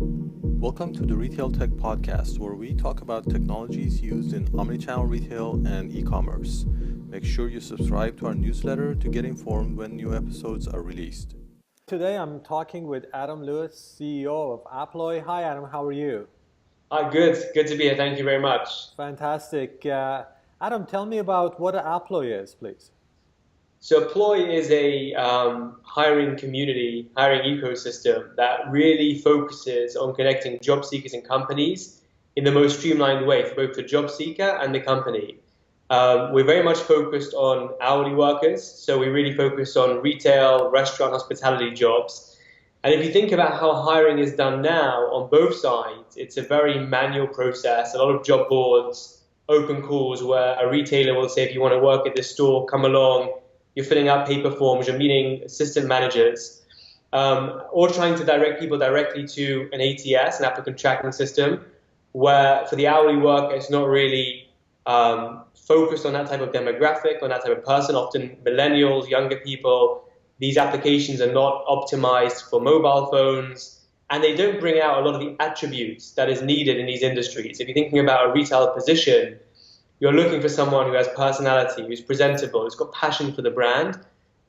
Welcome to the Retail Tech Podcast, where we talk about technologies used in omnichannel retail and e-commerce. Make sure you subscribe to our newsletter to get informed when new episodes are released. Today I'm talking with Adam Lewis, CEO of Apploi. Hi Adam, how are you? Hi, good. Good to be here. Thank you very much. Fantastic. Adam, tell me about what Apploi is, please. So Apploi is a hiring community, hiring ecosystem that really focuses on connecting job seekers and companies in the most streamlined way for both the job seeker and the company. We're very much focused on hourly workers, so we really focus on retail, restaurant, hospitality jobs. And if you think about how hiring is done now on both sides, it's a very manual process, a lot of job boards, open calls where a retailer will say, if you want to work at this store, come along. You're filling out paper forms, you're meeting assistant managers, or trying to direct people directly to an ATS, an applicant tracking system, where for the hourly worker, it's not really focused on that type of demographic, on that type of person, often millennials, younger people. These applications are not optimized for mobile phones, and they don't bring out a lot of the attributes that is needed in these industries. If you're thinking about a retail position, you're looking for someone who has personality, who's presentable, who's got passion for the brand,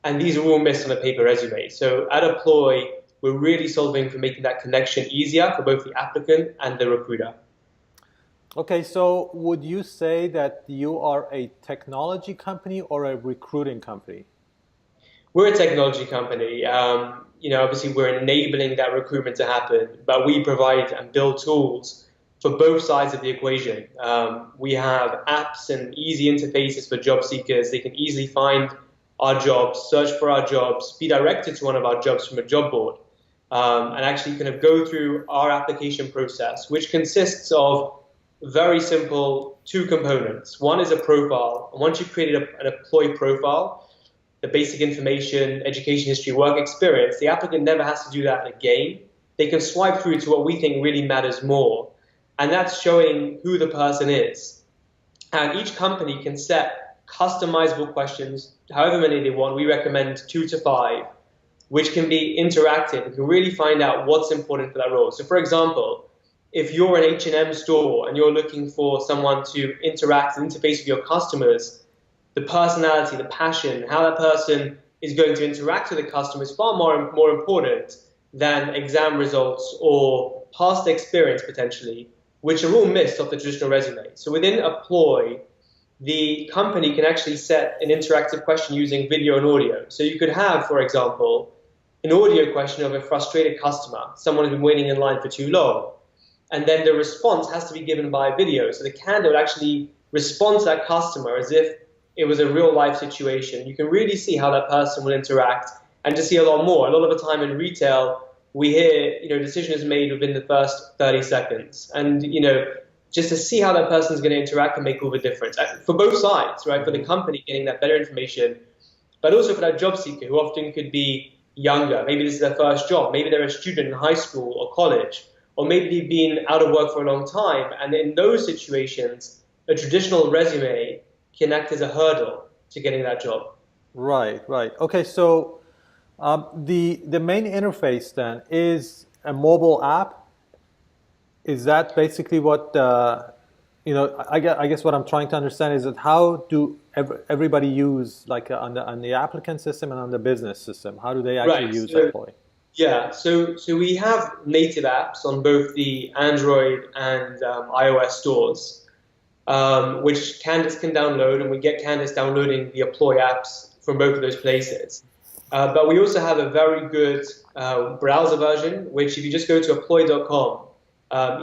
and these are all missed on a paper resume. So at Apploi, we're really solving for making that connection easier for both the applicant and the recruiter. Okay, so would you say that you are a technology company or a recruiting company? We're a technology company. Obviously we're enabling that recruitment to happen, but we provide and build tools for both sides of the equation. We have apps and easy interfaces for job seekers. They can easily find our jobs, search for our jobs, be directed to one of our jobs from a job board, and actually kind of go through our application process, which consists of very simple two components. One is a profile. And once you've created an employee profile, the basic information, education history, work experience, the applicant never has to do that again. They can swipe through to what we think really matters more. And that's showing who the person is. And each company can set customizable questions, however many they want. We recommend 2 to 5, which can be interactive. You can really find out what's important for that role. So for example, if you're an H&M store and you're looking for someone to interact and interface with your customers, the personality, the passion, how that person is going to interact with the customer is far more important than exam results or past experience potentially, which are all missed off the traditional resume. So within Apploi, the company can actually set an interactive question using video and audio. So you could have, for example, an audio question of a frustrated customer, someone who's been waiting in line for too long. And then the response has to be given by video. So the candidate would actually respond to that customer as if it was a real life situation. You can really see how that person will interact and to see a lot more. A lot of the time in retail, we hear, decision is made within the first 30 seconds. And, just to see how that person is going to interact and make all the difference for both sides, right? For the company getting that better information, but also for that job seeker who often could be younger. Maybe this is their first job. Maybe they're a student in high school or college, or maybe they've been out of work for a long time. And in those situations, a traditional resume can act as a hurdle to getting that job. Right. Okay, so the main interface then is a mobile app. Is that basically what I guess what I'm trying to understand is that how do everybody use on the applicant system and on the business system? How do they actually use Apploi? Yeah, so we have native apps on both the Android and iOS stores, which candidates can download, and we get candidates downloading the Apploi apps from both of those places. But we also have a very good browser version, which if you just go to apploi.com,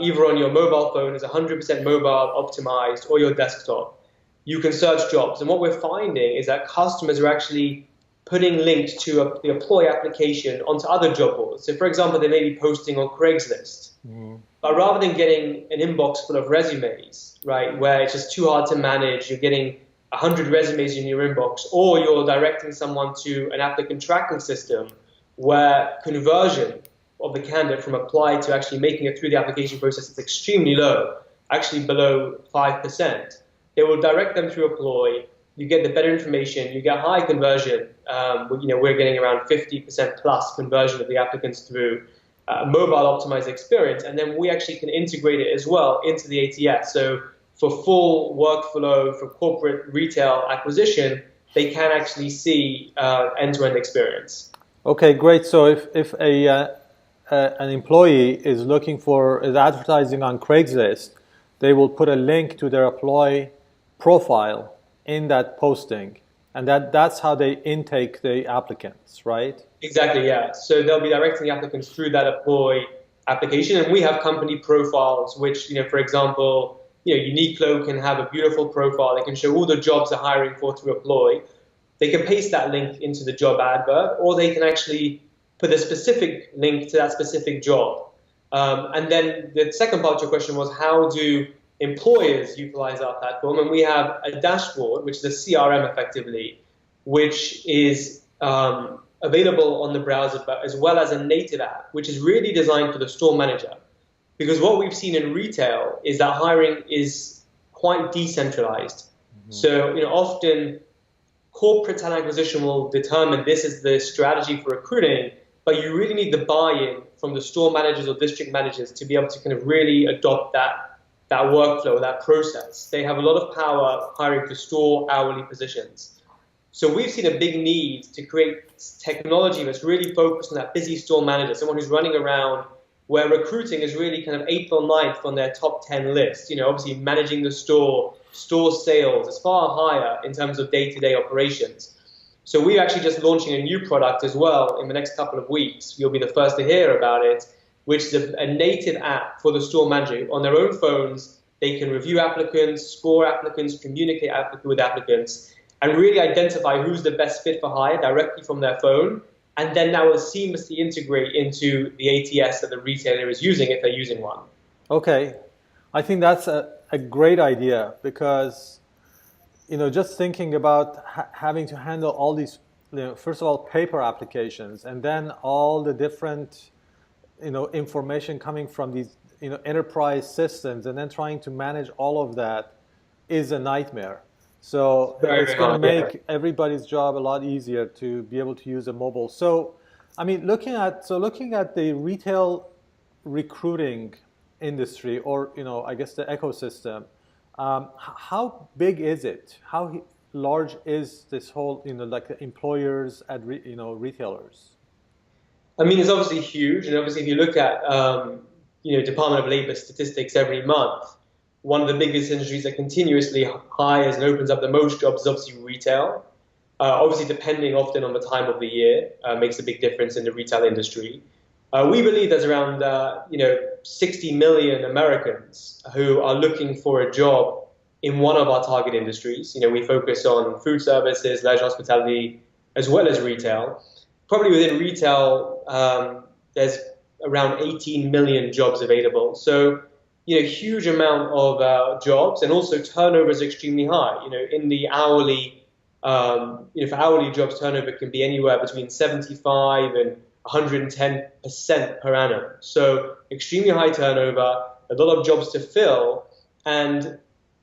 either on your mobile phone, is 100% mobile optimized, or your desktop, you can search jobs. And what we're finding is that customers are actually putting links to the Apploi application onto other job boards. So for example, they may be posting on Craigslist. Mm-hmm. But rather than getting an inbox full of resumes, right, where it's just too hard to manage, you're getting 100 resumes in your inbox, or you're directing someone to an applicant tracking system where conversion of the candidate from apply to actually making it through the application process is extremely low, actually below 5%. They will direct them through Apploi. You get the better information. You get high conversion. We're getting around 50% plus conversion of the applicants through. mobile optimized experience, and then we actually can integrate it as well into the ATS. So for full workflow for corporate retail acquisition, they can actually see end-to-end experience. Okay, great. So if an employee is is advertising on Craigslist, they will put a link to their Apploi profile in that posting, and that's how they intake the applicants, right? Exactly, yeah. So they'll be directing the applicants through that Apploi application, and we have company profiles, which, for example, Uniqlo can have a beautiful profile. They can show all the jobs they're hiring for through Apploi. They can paste that link into the job advert, or they can actually put a specific link to that specific job. And then the second part of your question was, how do employers utilize our platform? And we have a dashboard, which is a CRM effectively, which is available on the browser, but as well as a native app, which is really designed for the store manager. Because what we've seen in retail is that hiring is quite decentralized. Mm-hmm. So, often corporate talent acquisition will determine this is the strategy for recruiting, but you really need the buy-in from the store managers or district managers to be able to kind of really adopt that workflow, that process. They have a lot of power hiring for store hourly positions. So we've seen a big need to create technology that's really focused on that busy store manager, someone who's running around, where recruiting is really kind of 8th or 9th on their top 10 list. Obviously managing the store sales is far higher in terms of day-to-day operations. So we're actually just launching a new product as well in the next couple of weeks. You'll be the first to hear about it, which is a native app for the store manager. On their own phones, they can review applicants, score applicants, communicate with applicants, and really identify who's the best fit for hire directly from their phone. And then that will seamlessly integrate into the ATS that the retailer is using if they're using one. Okay. I think that's a great idea because, just thinking about having to handle all these, first of all, paper applications, and then all the different, information coming from these, enterprise systems, and then trying to manage all of that is a nightmare. So it's going to make everybody's job a lot easier to be able to use a mobile. So, looking at the retail recruiting industry, or I guess the ecosystem, how big is it? How large is this whole, like the employers at retailers? It's obviously huge, and obviously if you look at Department of Labor statistics every month, one of the biggest industries that continuously hires and opens up the most jobs is obviously retail. Obviously, depending often on the time of the year, makes a big difference in the retail industry. We believe there's around 60 million Americans who are looking for a job in one of our target industries. We focus on food services, leisure, hospitality, as well as retail. Probably within retail, there's around 18 million jobs available. So huge amount of jobs, and also turnover is extremely high. In the hourly, for hourly jobs, turnover can be anywhere between 75 and 110% per annum. So extremely high turnover, a lot of jobs to fill, and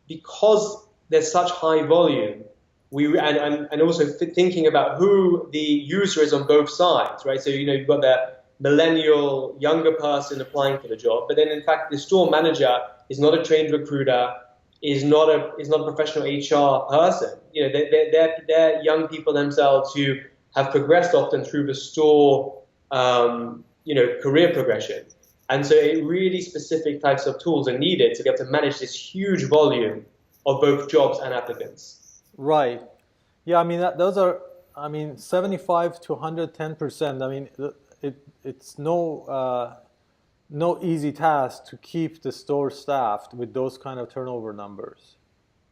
because there's such high volume, and also thinking about who the user is on both sides, right? So you've got the millennial younger person applying for the job, but then in fact the store manager is not a trained recruiter, is not a professional HR person. They're young people themselves who have progressed often through the store career progression, and so really specific types of tools are needed to be able to manage this huge volume of both jobs and applicants. Right. Yeah. Those are 75 to 110%. It's no easy task to keep the store staffed with those kind of turnover numbers.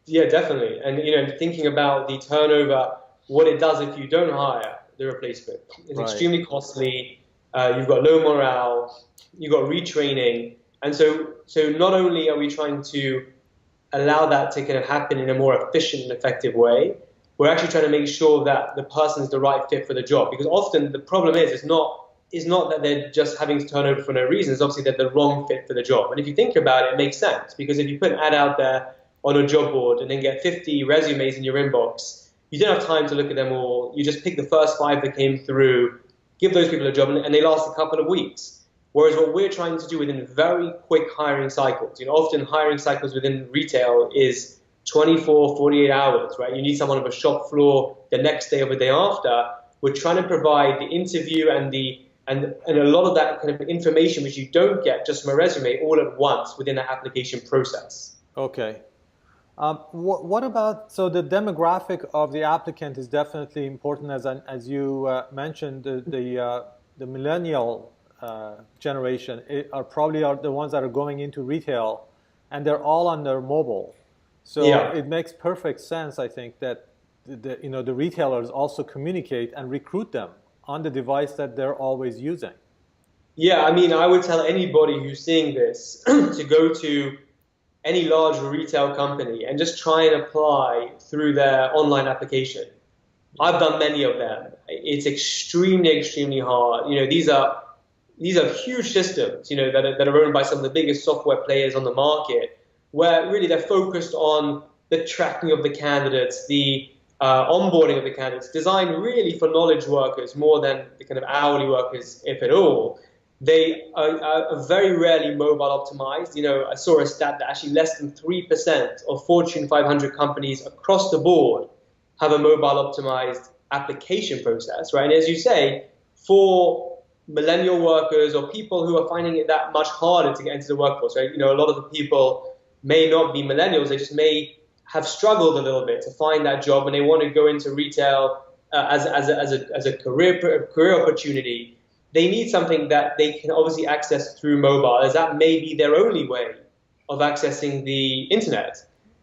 Yeah, definitely. And thinking about the turnover, what it does if you don't hire the replacement, it's extremely costly. You've got low morale, you've got retraining, and so not only are we trying to allow that to kind of happen in a more efficient and effective way, we're actually trying to make sure that the person is the right fit for the job. Because often the problem is not that they're just having turnover for no reason. It's obviously that they're the wrong fit for the job. And if you think about it, it makes sense. Because if you put an ad out there on a job board and then get 50 resumes in your inbox, you don't have time to look at them all. You just pick the first 5 that came through, give those people a job, and they last a couple of weeks. Whereas what we're trying to do within very quick hiring cycles, often hiring cycles within retail is 24, 48 hours, right? You need someone on the shop floor the next day or the day after. We're trying to provide the interview and a lot of that kind of information which you don't get just from a resume all at once within the application process. Okay. What about, so the demographic of the applicant is definitely important, as you mentioned, the millennial generation are the ones that are going into retail, and they're all on their mobile. So Yeah. it makes perfect sense, I think, that the retailers also communicate and recruit them on the device that they're always using. Yeah, I mean, I would tell anybody who's seeing this to go to any large retail company and just try and apply through their online application. I've done many of them. It's extremely, extremely hard. These are huge systems, that are owned by some of the biggest software players on the market, where really they're focused on the tracking of the candidates, the onboarding of the candidates, designed really for knowledge workers more than the kind of hourly workers, if at all. They are very rarely mobile optimized. I saw a stat that actually less than 3% of Fortune 500 companies across the board have a mobile optimized application process, right? And as you say, for millennial workers or people who are finding it that much harder to get into the workforce, right? A lot of the people may not be millennials. They just may have struggled a little bit to find that job, and they want to go into retail as a career opportunity. They need something that they can obviously access through mobile, as that may be their only way of accessing the internet.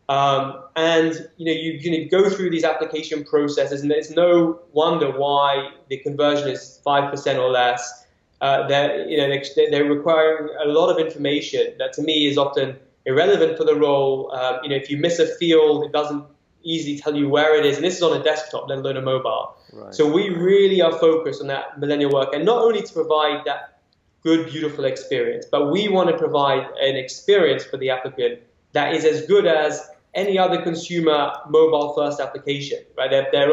And you can go through these application processes, and it's no wonder why the conversion is 5% or less. They're requiring a lot of information that, to me, is often irrelevant for the role. If you miss a field, it doesn't easily tell you where it is, and this is on a desktop, let alone a mobile. Right. So we really are focused on that millennial work, and not only to provide that good, beautiful experience, but we want to provide an experience for the applicant that is as good as any other consumer mobile-first application. Right? They're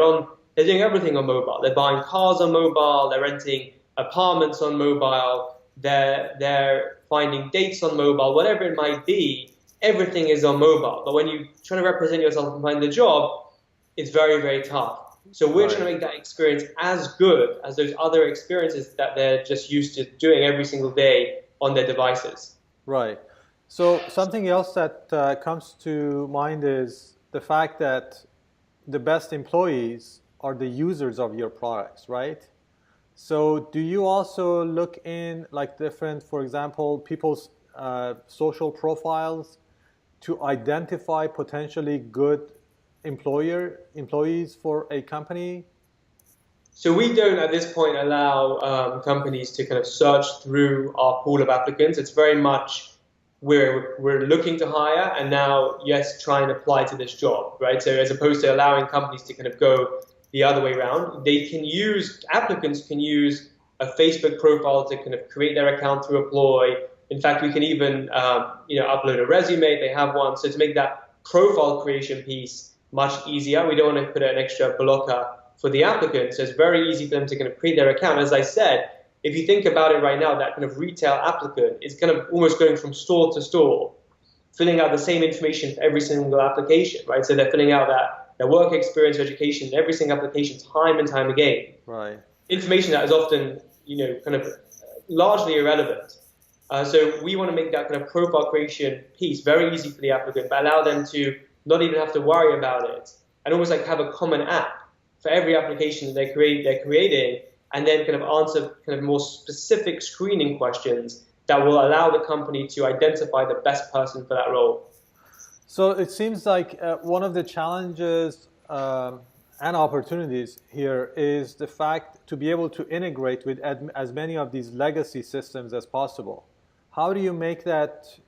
doing everything on mobile. They're buying cars on mobile. They're renting apartments on mobile. They're finding dates on mobile. Whatever it might be, everything is on mobile. But when you try to represent yourself and find the job, it's very, very tough. So we're trying to make that experience as good as those other experiences that they're just used to doing every single day on their devices. Right. So something else that comes to mind is the fact that the best employees are the users of your products, right? So do you also look in like different, for example, people's social profiles to identify potentially good employees for a company? So we don't at this point allow companies to kind of search through our pool of applicants. It's very much we're looking to hire, and now, yes, try and apply to this job, right? So as opposed to allowing companies to kind of go the other way around, applicants can use a Facebook profile to kind of create their account through Apploi. In fact, we can even upload a resume if they have one. So to make that profile creation piece much easier, we don't want to put an extra blocker for the applicant. So it's very easy for them to kind of create their account. As I said, if you think about it right now, that kind of retail applicant is kind of almost going from store to store, filling out the same information for every single application, right? So they're filling out their work experience, education, in every single application time and time again. Right. Information that is often, kind of largely irrelevant. So we want to make that kind of profile creation piece very easy for the applicant, but allow them to not even have to worry about it, and almost like have a common app for every application that they're creating, and then kind of answer kind of more specific screening questions that will allow the company to identify the best person for that role. So it seems like one of the challenges and opportunities here is the fact to be able to integrate with as many of these legacy systems as possible. How do you make that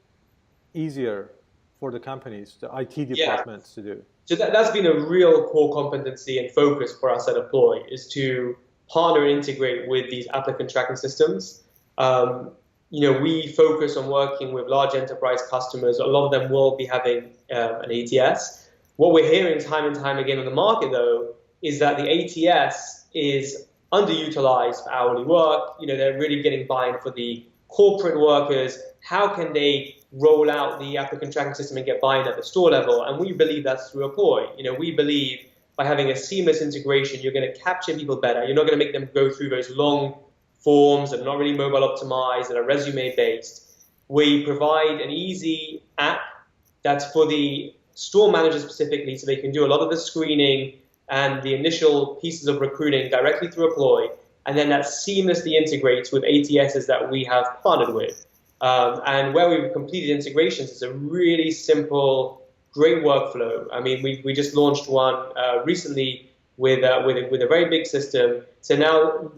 easier for the companies, the IT departments to do? So that's been a real core competency and focus for us at Apploi, is to partner and integrate with these applicant tracking systems. We focus on working with large enterprise customers. A lot of them will be having an ATS. What we're hearing time and time again on the market, though, is that the ATS is underutilized for hourly work. They're really getting buy-in for the corporate workers, how can they roll out the applicant tracking system and get buy-in at the store level? And we believe that's through Apploi. We believe by having a seamless integration, you're going to capture people better. You're not going to make them go through those long forms that are not really mobile optimized, that are resume based. We provide an easy app that's for the store manager specifically, so they can do a lot of the screening and the initial pieces of recruiting directly through Apploi, and then that seamlessly integrates with ATSs that we have partnered with. And where we've completed integrations, it's a really simple, great workflow. I mean, we just launched one recently with a very big system. So now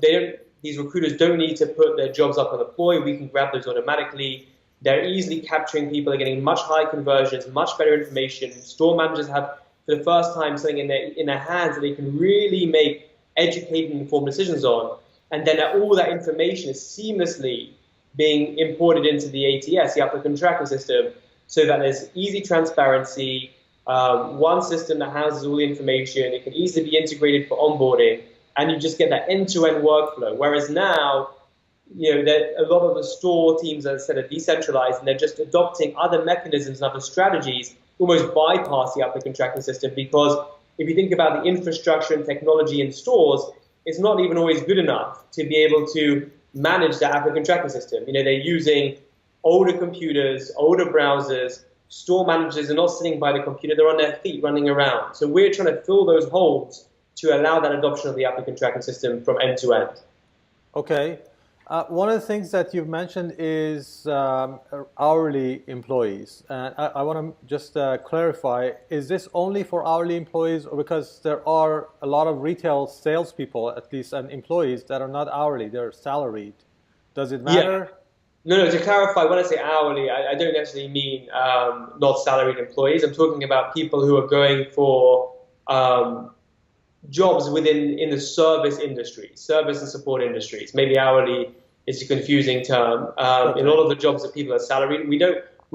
these recruiters don't need to put their jobs up on Apploi. We can grab those automatically. They're easily capturing people. They're getting much higher conversions, much better information. Store managers have, for the first time, something in their hands that they can really make educated and informed decisions on. And then all that information is seamlessly being imported into the ATS, the applicant tracking system, so that there's easy transparency, one system that houses all the information. It can easily be integrated for onboarding, and you just get that end-to-end workflow. Whereas now, that a lot of the store teams, as I said, are decentralized, and they're just adopting other mechanisms and other strategies, almost bypass the applicant tracking system, because if you think about the infrastructure and technology in stores, it's not even always good enough to be able to manage the applicant tracking system. They're using older computers, older browsers. Store managers are not sitting by the computer, they're on their feet running around. So we're trying to fill those holes to allow that adoption of the applicant tracking system from end to end. Okay. One of the things that you've mentioned is hourly employees. And I want to just clarify, is this only for hourly employees, or because there are a lot of retail salespeople, at least, and employees that are not hourly, they're salaried? Does it matter? Yeah. No, to clarify, when I say hourly, I don't necessarily mean not salaried employees. I'm talking about people who are going for jobs in the service industry, service and support industries. Maybe hourly is a confusing term. Okay. In all of the jobs that people are salaried, we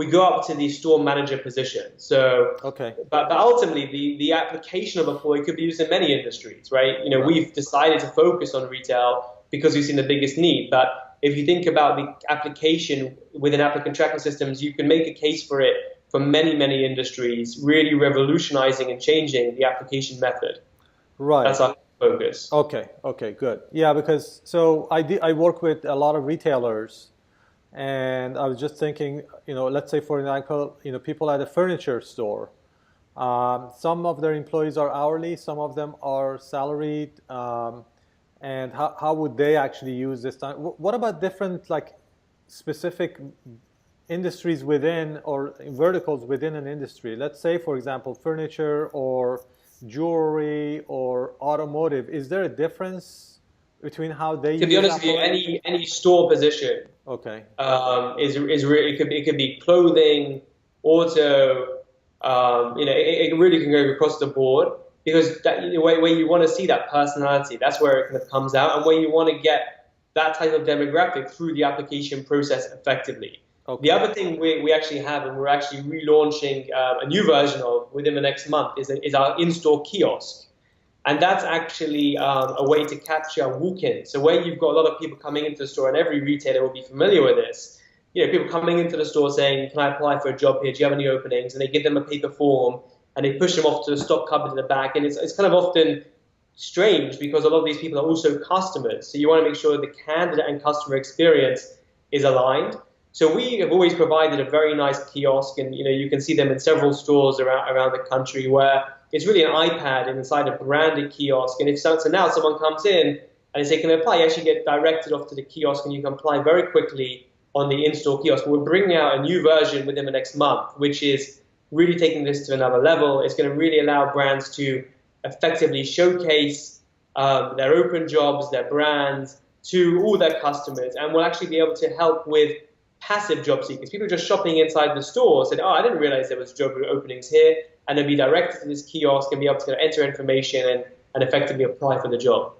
go up to the store manager position. So, okay. But ultimately, the application of Apploi could be used in many industries, right? Right. We've decided to focus on retail because we've seen the biggest need. But if you think about the application within applicant tracking systems, you can make a case for it for many, many industries, really revolutionizing and changing the application method. Right. That's our focus. Okay, good. Yeah, because I work with a lot of retailers, and I was just thinking, let's say for example, people at a furniture store, some of their employees are hourly, some of them are salaried, and how would they actually use this time? What about different specific industries within or verticals within an industry? Let's say, for example, furniture or jewelry or automotive. Is there a difference between how they use? To be honest with you, any store position, okay, is really, it could be clothing, auto, it really can go across the board, because where you want to see that personality, that's where it kind of comes out, and where you want to get that type of demographic through the application process effectively. Okay. The other thing we actually have, and we're actually relaunching a new version of within the next month, is our in-store kiosk. And that's actually a way to capture walk-ins. So where you've got a lot of people coming into the store, and every retailer will be familiar with this, people coming into the store saying, can I apply for a job here? Do you have any openings? And they give them a paper form, and they push them off to the stock cupboard in the back. And it's kind of often strange, because a lot of these people are also customers. So you want to make sure the candidate and customer experience is aligned. So we have always provided a very nice kiosk, and you can see them in several stores around the country, where it's really an iPad inside a branded kiosk. And so now someone comes in and they say, can I apply? You actually get directed off to the kiosk, and you can apply very quickly on the in-store kiosk. We're bringing out a new version within the next month, which is really taking this to another level. It's going to really allow brands to effectively showcase their open jobs, their brands, to all their customers, and we'll actually be able to help with passive job seekers, people just shopping inside the store, said, I didn't realize there was job openings here, and they'll be directed to this kiosk and be able to enter information and effectively apply for the job.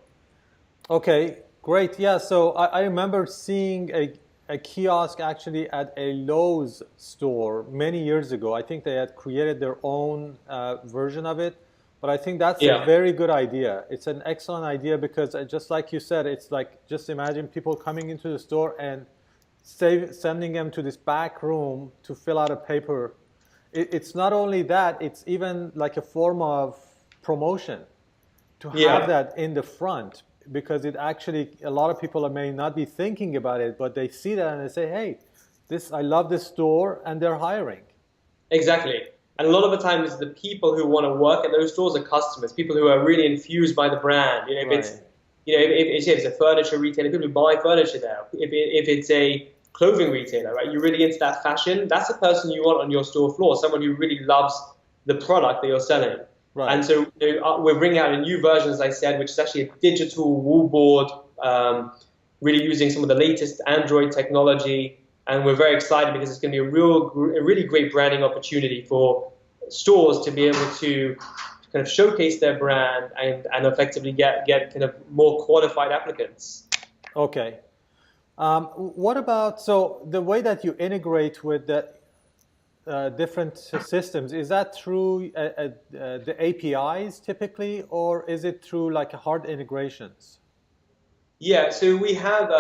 Okay, great. Yeah, so I remember seeing a kiosk actually at a Lowe's store many years ago. I think they had created their own version of it, but I think that's a very good idea. It's an excellent idea, because just like you said, it's like, just imagine people coming into the store and sending them to this back room to fill out a paper. It's not only that, it's even like a form of promotion to have Yeah. that in the front, because it actually, a lot of people may not be thinking about it, but they see that and they say, hey, this, I love this store, and they're hiring. Exactly. And a lot of the times, the people who want to work at those stores are customers, people who are really infused by the brand. You know, if it's, Right. you know, if it's a furniture retailer, people who buy furniture there. If it's a clothing retailer, right, you're really into that fashion. That's the person you want on your store floor, someone who really loves the product that you're selling. Right. And so we're bringing out a new version, as I said, which is actually a digital wall board, really using some of the latest Android technology. And we're very excited because it's going to be a really great branding opportunity for stores to be able to kind of showcase their brand and effectively get kind of more qualified applicants. Okay. What about, so the way that you integrate with the different systems, is that through the APIs typically, or is it through like hard integrations? Yeah, so we have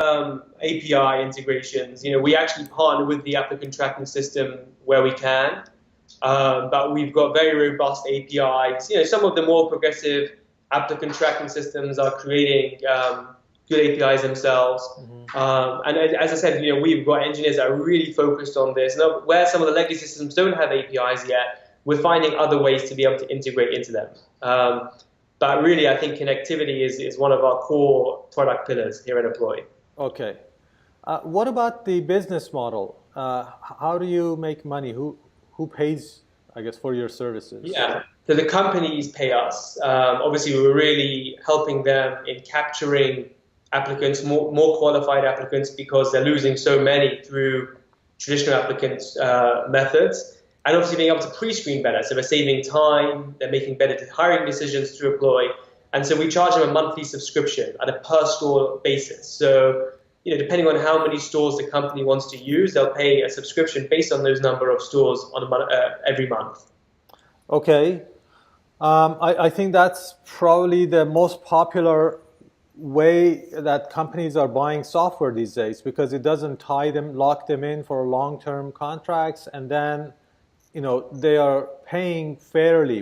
API integrations. You know, we actually partner with the applicant tracking system where we can, but we've got very robust APIs. You know, some of the more progressive applicant tracking systems are creating good APIs themselves. And as I said, you know, we've got engineers that are really focused on this. Now, where some of the legacy systems don't have APIs yet, we're finding other ways to be able to integrate into them. But really, I think connectivity is one of our core product pillars here at Apploi. Okay. What about the business model? How do you make money? Who pays, I guess, for your services? Yeah. So the companies pay us. Obviously, we're really helping them in capturing applicants, more qualified applicants, because they're losing so many through traditional applicant methods. And obviously being able to pre-screen better. So they're saving time, they're making better hiring decisions through Apploi. And so we charge them a monthly subscription at a per store basis. So, you know, depending on how many stores the company wants to use, they'll pay a subscription based on those number of stores on every month. Okay. I think that's probably the most popular way that companies are buying software these days, because it doesn't lock them in for long-term contracts, and then, you know, they are paying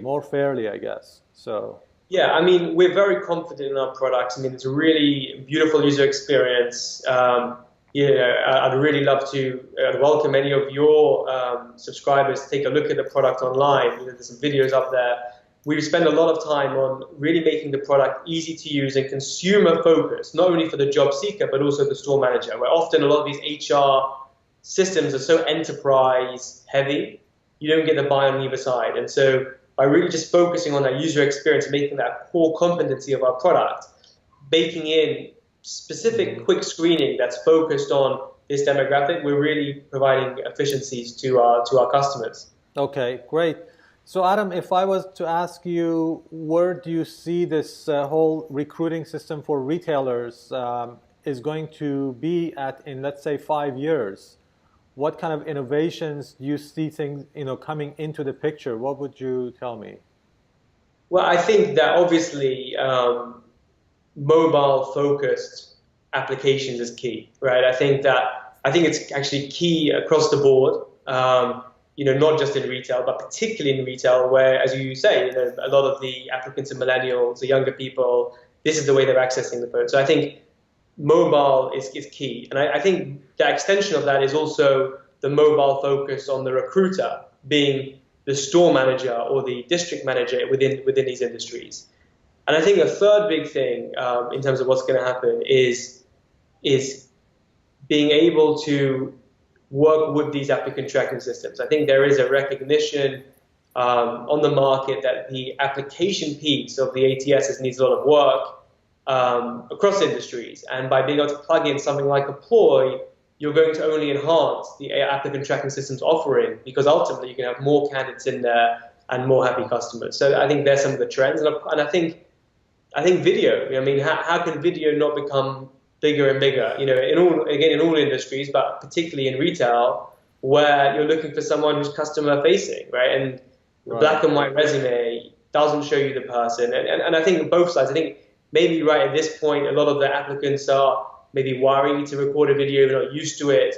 more fairly, I guess. So. Yeah, I mean, we're very confident in our products. I mean, it's a really beautiful user experience. I'd really love to welcome any of your subscribers to take a look at the product online. You know, there's some videos up there. We spend a lot of time on really making the product easy to use and consumer focused, not only for the job seeker, but also the store manager, where often a lot of these HR systems are so enterprise heavy, you don't get the buy on either side. And so by really just focusing on that user experience and making that a core competency of our product, baking in specific quick screening that's focused on this demographic, we're really providing efficiencies to our customers. Okay, great. So Adam, if I was to ask you, where do you see this whole recruiting system for retailers is going to be at in, let's say, 5 years? What kind of innovations do you see things, you know, coming into the picture? What would you tell me? Well, I think that obviously mobile-focused applications is key, right? I think it's actually key across the board. You know, not just in retail, but particularly in retail, where, as you say, you know, a lot of the applicants are millennials, the younger people. This is the way they're accessing the phone. So I think mobile is key. And I think the extension of that is also the mobile focus on the recruiter being the store manager or the district manager within these industries. And I think a third big thing in terms of what's going to happen is being able to work with these applicant tracking systems. I think there is a recognition on the market that the application piece of the ATSs needs a lot of work across industries. And by being able to plug in something like Apploi, you're going to only enhance the applicant tracking systems offering, because ultimately you can have more candidates in there and more happy customers. So I think there's some of the trends. And I think video, I mean, how can video not become bigger and bigger, you know, in all industries, but particularly in retail, where you're looking for someone who's customer facing, right? And Right. Black and white resume doesn't show you the person. And I think both sides, I think maybe right at this point, a lot of the applicants are maybe worried to record a video, they're not used to it.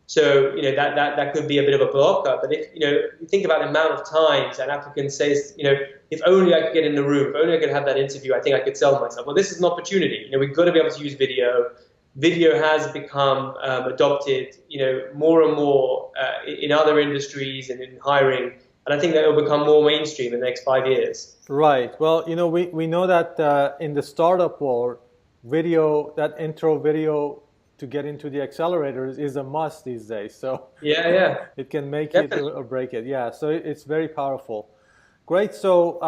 So, that could be a bit of a blocker. But if, you think about the amount of times an applicant says, if only I could get in the room, if only I could have that interview, I think I could sell myself. Well, this is an opportunity. We've got to be able to use video. Video has become adopted, more and more in other industries and in hiring. And I think that it will become more mainstream in the next 5 years. Right. Well, we know that in the startup world, video, that intro video to get into the accelerators is a must these days. So Yeah. it can make Definitely. it or break it. Yeah. So it's very powerful. Great. So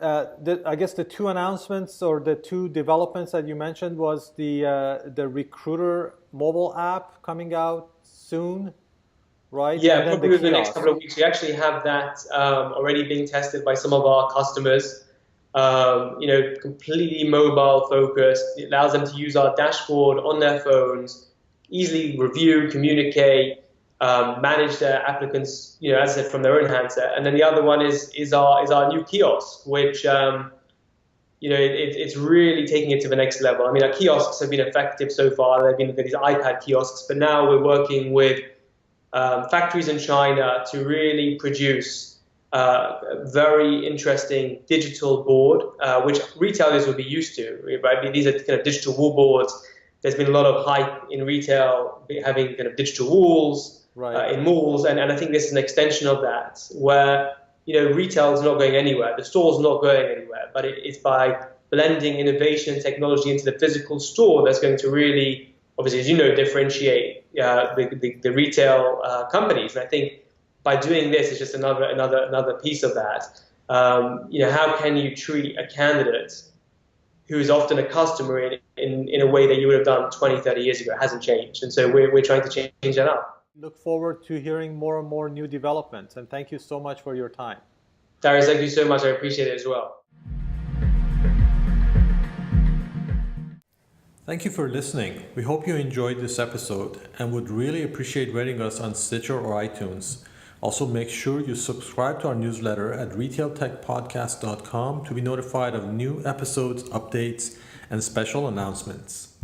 I guess the two announcements or the two developments that you mentioned was the recruiter mobile app coming out soon, right? Yeah, And then probably the within the next kiosk. couple of weeks. We actually have that already being tested by some of our customers. Completely mobile focused. It allows them to use our dashboard on their phones, easily review, communicate, manage their applicants, as I said, from their own handset. And then the other one is our new kiosk, which it's really taking it to the next level. I mean, our kiosks have been effective so far. They've been these iPad kiosks, but now we're working with factories in China to really produce a very interesting digital board, which retailers will be used to. Right? These are kind of digital wall boards. There's been a lot of hype in retail having kind of digital walls Right. in malls, and I think this is an extension of that, where retail is not going anywhere, the store's not going anywhere, but it's by blending innovation and technology into the physical store that's going to really, obviously, as you know, differentiate the retail companies. And I think by doing this, it's just another piece of that. How can you treat a candidate who is often a customer in a way that you would have done 20, 30 years ago? It hasn't changed. And so we're trying to change that up. Look forward to hearing more and more new developments. And thank you so much for your time. Darius, thank you so much. I appreciate it as well. Thank you for listening. We hope you enjoyed this episode and would really appreciate rating us on Stitcher or iTunes. Also, make sure you subscribe to our newsletter at retailtechpodcast.com to be notified of new episodes, updates, and special announcements.